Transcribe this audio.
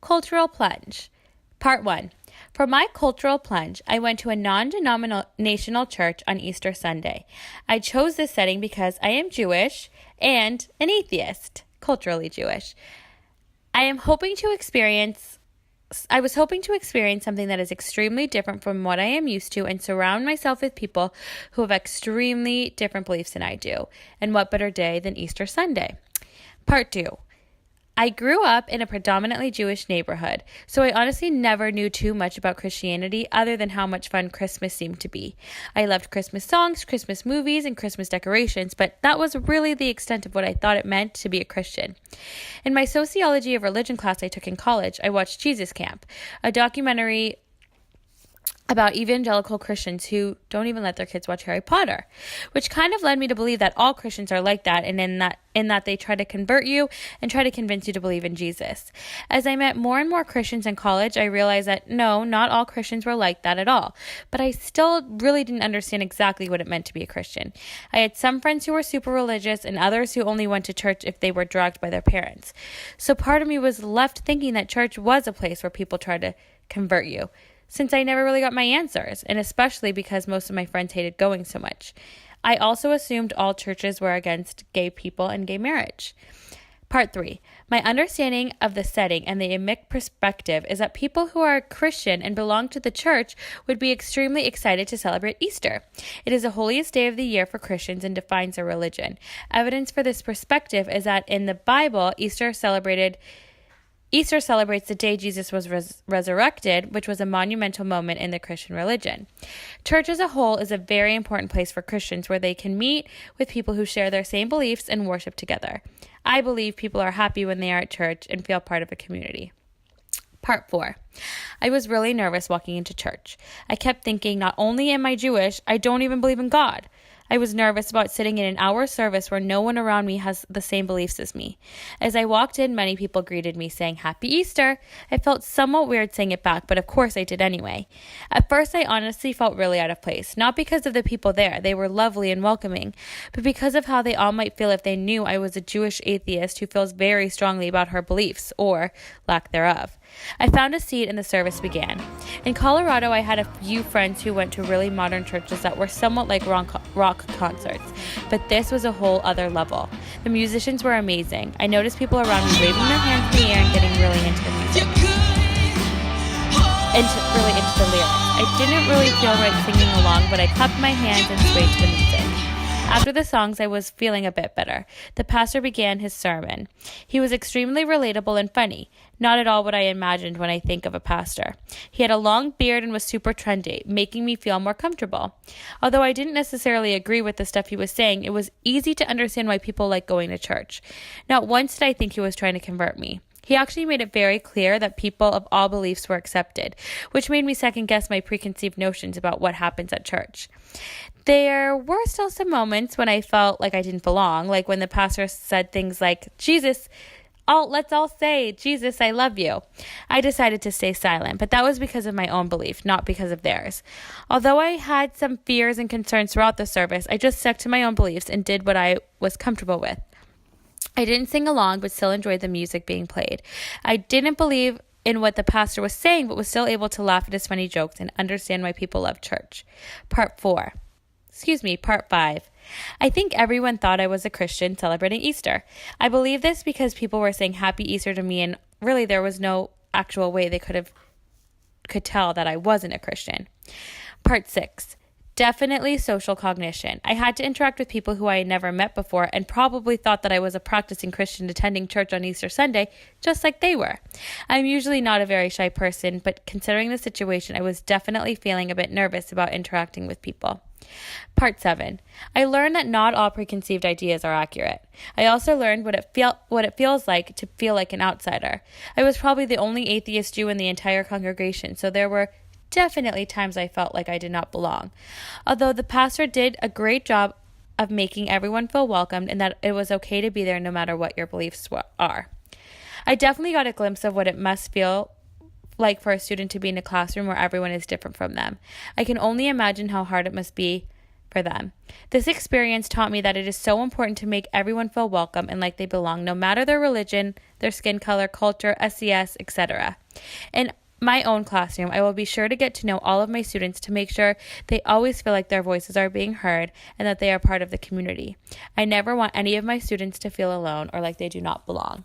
Cultural Plunge. Part 1. For my cultural plunge, I went to a non-denominational church on Easter Sunday. I chose this setting because I am Jewish and an atheist, culturally Jewish. I was hoping to experience something that is extremely different from what I am used to and surround myself with people who have extremely different beliefs than I do. And what better day than Easter Sunday? Part 2. I grew up in a predominantly Jewish neighborhood, so I honestly never knew too much about Christianity other than how much fun Christmas seemed to be. I loved Christmas songs, Christmas movies, and Christmas decorations, but that was really the extent of what I thought it meant to be a Christian. In my sociology of religion class I took in college, I watched Jesus Camp, a documentary about evangelical Christians who don't even let their kids watch Harry Potter, which kind of led me to believe that all Christians are like that, and in that they try to convert you and try to convince you to believe in Jesus. As I met more and more Christians in college, I realized that no, not all Christians were like that at all, but I still really didn't understand exactly what it meant to be a Christian. I had some friends who were super religious and others who only went to church if they were dragged by their parents. So part of me was left thinking that church was a place where people try to convert you, since I never really got my answers, and especially because most of my friends hated going so much. I also assumed all churches were against gay people and gay marriage. Part 3. My understanding of the setting and the emic perspective is that people who are Christian and belong to the church would be extremely excited to celebrate Easter. It is the holiest day of the year for Christians and defines their religion. Evidence for this perspective is that in the Bible, Easter celebrates the day Jesus was resurrected, which was a monumental moment in the Christian religion. Church as a whole is a very important place for Christians where they can meet with people who share their same beliefs and worship together. I believe people are happy when they are at church and feel part of a community. Part 4. I was really nervous walking into church. I kept thinking, not only am I Jewish, I don't even believe in God. I was nervous about sitting in an hour service where no one around me has the same beliefs as me. As I walked in, many people greeted me saying, "Happy Easter." I felt somewhat weird saying it back, but of course I did anyway. At first, I honestly felt really out of place, not because of the people there, they were lovely and welcoming, but because of how they all might feel if they knew I was a Jewish atheist who feels very strongly about her beliefs, or lack thereof. I found a seat and the service began. In Colorado, I had a few friends who went to really modern churches that were somewhat like rock concerts, but this was a whole other level. The musicians were amazing. I noticed people around me waving their hands in the air and getting really into the music. Really into the lyrics. I didn't really feel right singing along, but I clapped my hands and swayed to the music. After the songs, I was feeling a bit better. The pastor began his sermon. He was extremely relatable and funny. Not at all what I imagined when I think of a pastor. He had a long beard and was super trendy, making me feel more comfortable. Although I didn't necessarily agree with the stuff he was saying, it was easy to understand why people like going to church. Not once did I think he was trying to convert me. He actually made it very clear that people of all beliefs were accepted, which made me second-guess my preconceived notions about what happens at church. There were still some moments when I felt like I didn't belong, like when the pastor said things like, let's all say, "Jesus, I love you." I decided to stay silent, but that was because of my own belief, not because of theirs. Although I had some fears and concerns throughout the service, I just stuck to my own beliefs and did what I was comfortable with. I didn't sing along, but still enjoyed the music being played. I didn't believe in what the pastor was saying, but was still able to laugh at his funny jokes and understand why people love church. Part 5. I think everyone thought I was a Christian celebrating Easter. I believe this because people were saying Happy Easter to me, and really there was no actual way they could tell that I wasn't a Christian. Part 6. Definitely social cognition. I had to interact with people who I had never met before and probably thought that I was a practicing Christian attending church on Easter Sunday, just like they were. I'm usually not a very shy person, but considering the situation, I was definitely feeling a bit nervous about interacting with people. Part 7. I learned that not all preconceived ideas are accurate. I also learned what it feels like to feel like an outsider. I was probably the only atheist Jew in the entire congregation, so there were definitely times I felt like I did not belong. Although the pastor did a great job of making everyone feel welcomed and that it was okay to be there no matter what your beliefs are. I definitely got a glimpse of what it must feel like for a student to be in a classroom where everyone is different from them. I can only imagine how hard it must be for them. This experience taught me that it is so important to make everyone feel welcome and like they belong, no matter their religion, their skin color, culture, SES, etc. In my own classroom, I will be sure to get to know all of my students to make sure they always feel like their voices are being heard and that they are part of the community. I never want any of my students to feel alone or like they do not belong.